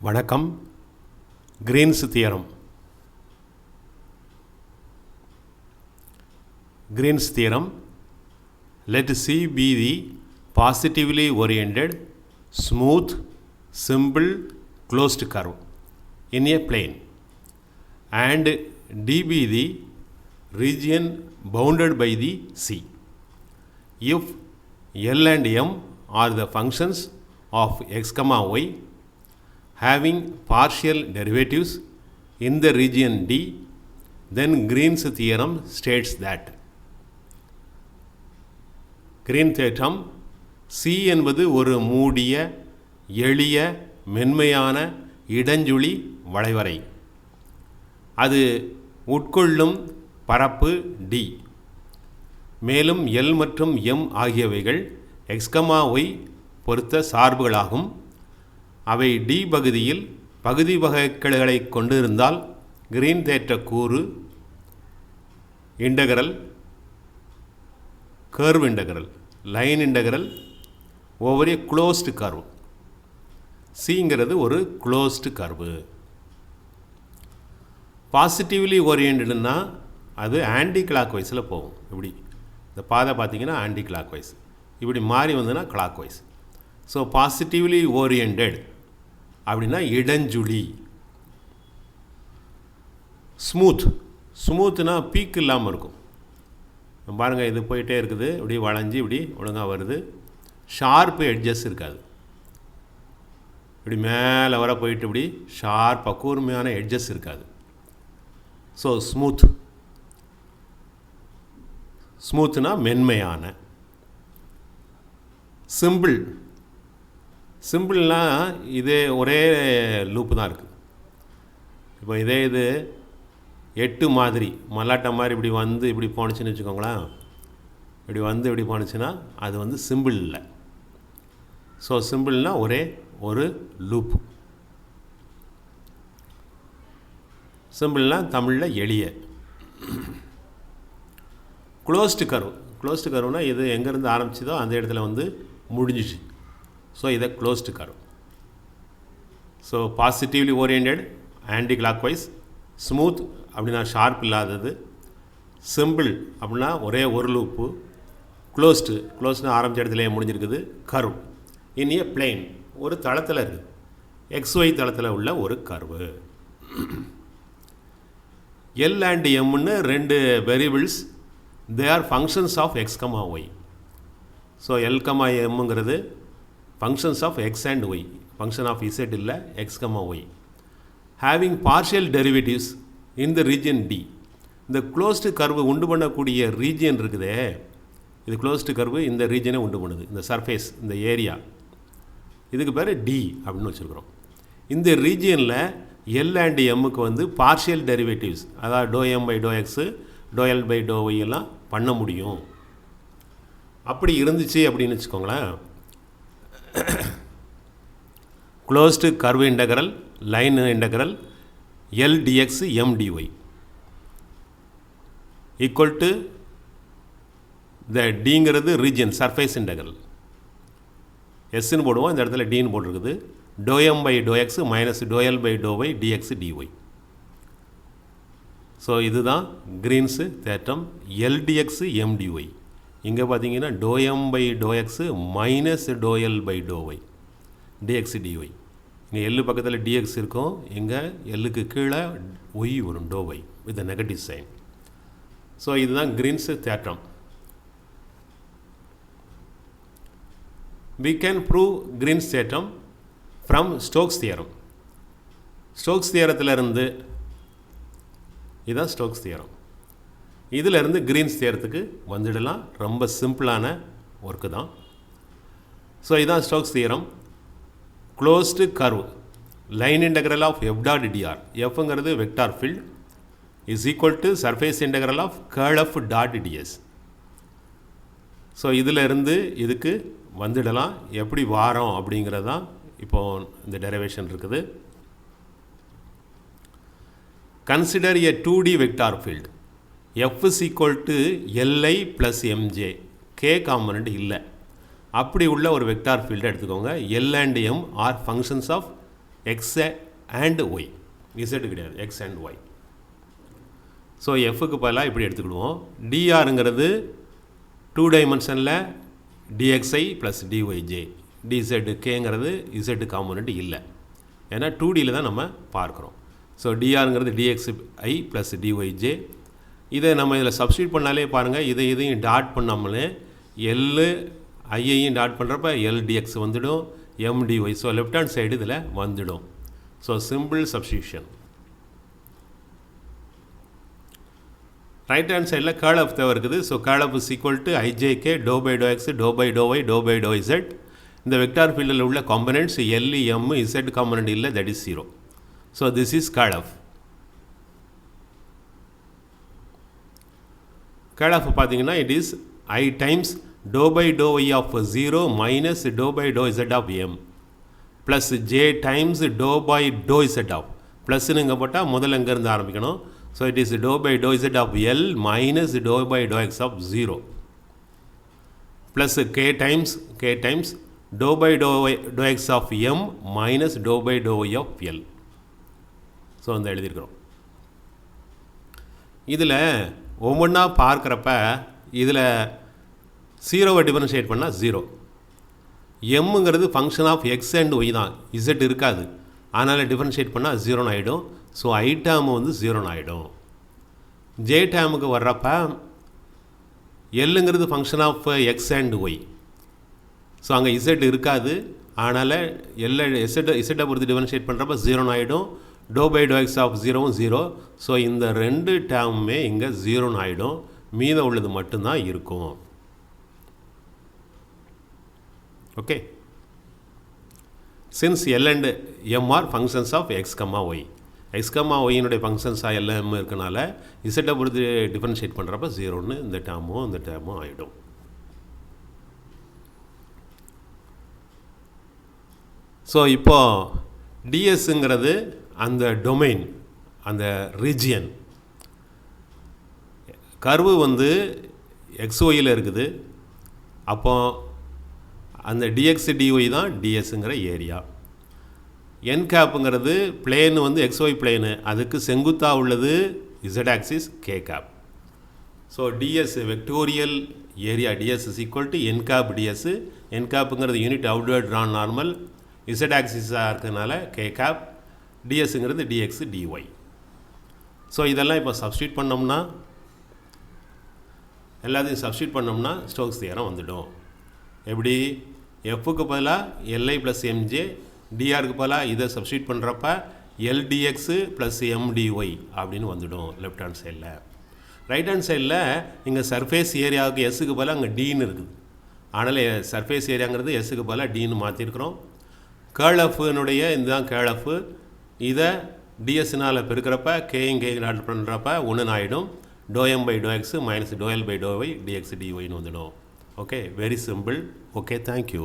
வணக்கம். Green's theorem. Green's theorem. Let C be the positively oriented, smooth, simple, closed curve in a plane, and D be the region bounded by the C. If L and M are the functions of x, y, having partial derivatives in the region D, then Green's theorem states that Green theorem C என்பது ஒரு மூடிய எளிய மென்மையான இடஞ்சுழி வளைவரை. அது உட்கொள்ளும் பரப்பு D. மேலும் L மற்றும் M ஆகியவைகள் x, y பொறுத்த சார்புகளாகும். அவை D பகுதியில் பகுதி வகைக்கெழுகளை கொண்டிருந்தால் கிரீன் தேற்ற கூறு integral, curve integral, line integral over a closed curve. சிங்கிறது ஒரு க்ளோஸ்டு கர்வு. பாசிட்டிவ்லி ஓரியன்டுன்னா அது ஆன்டி கிளாக் வைஸில் போகும். இப்படி இந்த பாதை பார்த்தீங்கன்னா ஆன்டி கிளாக் வைஸ், இப்படி மாறி வந்ததுன்னா clock wise. So positively oriented அப்படின்னா இடஞ்சுழி. ஸ்மூத், ஸ்மூத்னா பீக் இல்லாமல் இருக்கும். பாருங்கள், இது போயிட்டே இருக்குது, இப்படி வளைஞ்சி இப்படி ஒழுங்காக வருது. ஷார்ப்பு எட்ஜஸ் இருக்காது. இப்படி மேலே வர போயிட்டு இப்படி ஷார்ப்பாக கூர்மையான எட்ஜஸ் இருக்காது. So smooth. ஸ்மூத்னா மென்மையான. சிம்பிள், சிம்பிள்னால் இதே ஒரே லூப்பு தான் இருக்குது. இப்போ இதே இது 8 மாதிரி மல்லாட்டை மாதிரி இப்படி வந்து இப்படி போணுச்சுன்னு வச்சுக்கோங்களேன். இப்படி வந்து இப்படி போணுச்சுன்னா அது வந்து சிம்பிள் இல்லை. ஸோ சிம்பிள்னால் ஒரே ஒரு லூப். சிம்பிள்னால் தமிழில் எளிய. Closed curve. க்ளோஸ்டு கர்வ்னால் இது எங்கேருந்து ஆரம்பிச்சதோ அந்த இடத்துல வந்து முடிஞ்சிச்சு. ஸோ இதை closed curve. So positively oriented, anti clock wise. Smooth அப்படின்னா ஷார்ப் இல்லாதது. சிம்பிள் அப்படின்னா ஒரே ஒரு லூப்பு. க்ளோஸ்டு, க்ளோஸ்டு ஆரம்பித்த இடத்துலையே முடிஞ்சிருக்குது. கர்வ் இன் ஏ பிளேன், ஒரு தளத்தில் இருக்குது. XY தளத்தில் உள்ள ஒரு கர்வு. எல் அண்ட் எம்னு 2 variables. They are functions of x, y. So L, எம்ங்கிறது functions of x and y. Function of z இல்லை, x, y. Having partial derivatives in the region D. இந்த க்ளோஸ்டு கர்வு உண்டு பண்ணக்கூடிய region இருக்குதே, இது closed curve இந்த ரீஜனை உண்டு பண்ணுது. இந்த சர்ஃபேஸ், இந்த ஏரியா, இதுக்கு பேர் D அப்படின்னு வச்சுருக்குறோம். இந்த ரீஜியனில் L அண்ட் எம்முக்கு வந்து பார்ஷியல் டெரிவேட்டிவ்ஸ், அதாவது ∂M/∂x, ∂L/∂y எல்லாம் பண்ண முடியும். அப்படி இருந்துச்சு அப்படின்னு வச்சுக்கோங்களேன். Closed curve integral, line integral L dx M dy equal to the டிங்கிறது ரீஜன், சர்ஃபேஸ் இன்டகரல். எஸ்ன்னு போடுவோம், இந்த இடத்துல டின்னு போட்டிருக்குது. ∂M/∂x minus ∂L/∂y dx dy. So இதுதான் கிரீன்ஸு தேற்றம். L dx M dy. இங்கே பார்த்தீங்கன்னா ∂M/∂x minus ∂L/∂y dx dy. இங்கே எல்லு பக்கத்தில் dx இருக்கும், இங்கே எல்லுக்கு கீழே y வரும், ∂y with negative sign. So இதுதான் கிரீன்ஸ் தேற்றம். We can prove Green's theorem from Stokes theorem. Stokes தியரத்திலிருந்து, இதுதான் ஸ்டோக்ஸ் தியரம். இதிலிருந்து கிரீன்ஸ் தியரத்துக்கு வந்துடலாம். ரொம்ப சிம்பிளான ஒர்க்கு தான். ஸோ இதுதான் Stokes theorem. Closed curve, line integral of f dot dr, எஃப்ங்கிறது vector field, is equal to surface integral of curl f dot ds. So இதிலிருந்து இதுக்கு வந்துடலாம். எப்படி வாரோம் அப்படிங்கிறது தான் இப்போது இந்த டெரிவேஷன் இருக்குது. Consider a 2D vector field. f is equal to li plus mj. k component இல்லை. அப்படி உள்ள ஒரு வெக்டார் ஃபீல்டை எடுத்துக்கோங்க. L and M are functions of X and Y, Z கிடையாது, எக்ஸ் அண்ட் ஒய். ஸோ எஃப்க்கு பதிலாக இப்படி எடுத்துக்கிடுவோம். டிஆருங்கிறது 2 டைமென்ஷனில் டிஎக்ஸ்ஐ ப்ளஸ் டிஒய்ஜே, டிசெட்டுக்கேங்கிறது இசட் காம்போனண்ட் இல்லை, ஏன்னா 2Dயில் தான் நம்ம பார்க்குறோம். ஸோ டிஆருங்கிறது டிஎக்ஸ்ஐ ப்ளஸ் டிஒய்ஜே. இதை நம்ம இதில் சப்ஸ்டியூட் பண்ணாலே பாருங்கள், இதையும் டாட் பண்ணாமலே எல் ஐயையும் டாட் பண்ணுறப்ப எல் டிஎக்ஸ் வந்துடும், எம்டிஒய். ஸோ லெஃப்ட் ஹேண்ட் சைடு இதில் வந்துடும். So simple substitution. Right hand side girl of தேவை இருக்குது. So curl of is equal to i j k do by do x do by do y do by do z. இந்த vector ஃபீல்டில் உள்ள components l m z component இல்லை, that is 0. So this is curl of. Curl of பார்த்தீங்கன்னா it is i times do by do Y of 0 minus do by do Z of m plus j times do by do Z of. ப்ளஸ்ன்னு இங்கே போட்டால் முதல்ல இங்கேருந்து ஆரம்பிக்கணும். So it is do by do Z of L minus do by do X of 0 plus K times do by do X of M minus do by do Y of L. So அந்த எழுதியிருக்கிறோம். இதில் ஒவ்வொன்றா பார்க்குறப்ப இதில் 0வை differentiate பண்ணால் 0. எம்முங்கிறது function of X and y தான், z இருக்காது, அதனால் டிஃபரன்ஷியேட் பண்ணால் 0 ஆகிடும். ஸோ ஐ டேர்மு வந்து 0 ஆகிடும். ஜே டேர்முக்கு வர்றப்ப எல்லுங்கிறது function of X and Y. So அங்கே இசட் இருக்காது, அதனால் இசட்டை பொறுத்து டிஃபரன்ஷியேட் பண்ணுறப்ப 0 ஆகிடும். Do by do X of 0வும் 0. ஸோ இந்த 2 டேர்முமே இங்கே 0 ஆகிடும், மீதம் உள்ளது மட்டும்தான் இருக்கும். Okay. Since l and m are functions of x comma y, x comma ஒய்யினுடைய ஃபங்க்ஷன்ஸாக எல்எம் இருக்கனால இசட்டை பொறுத்து டிஃபரன்ஷியேட் பண்ணுறப்ப 0ன்னு இந்த டேர்மும் ஆகிடும். ஸோ இப்போது டிஎஸ்ங்கிறது அந்த டொமைன், அந்த ரீஜியன். கர்வு வந்து எக்ஸ்ஒயில் இருக்குது. அப்போது அந்த டிஎக்ஸ் டிஒய் தான் டிஎஸ்ங்கிற ஏரியா. என் கேப்புங்கிறது பிளேனு வந்து எக்ஸ்ஒய் பிளேனு, அதுக்கு செங்குத்தாக உள்ளது z axis k cap. So ds vectorial area ds is equal to n cap ds. N கேப்புங்கிறது unit outward drawn normal, z ஆக்சிஸாக இருக்கிறதுனால கே கேப், டிஎஸ்ங்கிறது டிஎக்ஸ் டிஒய். ஸோ இதெல்லாம் இப்போ சப்ஸ்டியூட் பண்ணோம்னா, எல்லாத்தையும் சப்ஸ்டியூட் பண்ணோம்னா ஸ்டோக்ஸ் தியரம் வந்துடும். எப்படி? எஃப்க்கு பதிலாக எல்ஐ ப்ளஸ் எம்ஜே, டிஆருக்கு பதிலாக இதை சப்ஸ்டியூட் பண்ணுறப்ப எல்டிஎக்ஸு ப்ளஸ் எம்டிஒய் அப்படின்னு வந்துடும் லெஃப்ட் ஹேண்ட் சைடில். ரைட் ஹேண்ட் சைடில் இங்கே சர்ஃபேஸ் ஏரியாவுக்கு எஸ்ஸுக்கு பதிலாக அங்கே டின்னு இருக்குது, அதனால் சர்ஃபேஸ் ஏரியாங்கிறது எஸ்ஸுக்கு பதிலாக டின்னு மாற்றிருக்கிறோம். கேர்ள் எஃப்னுடைய இதுதான் கேர்ள் எஃப். இதை டிஎஸ்னால் பெருக்கிறப்ப கேயும் கே ஆட் பண்ணுறப்ப 1 ஆகிடும். Do m by do x minus do l by do y dx டிஒய்னு வந்துடும். Okay, very simple. Okay, thank you.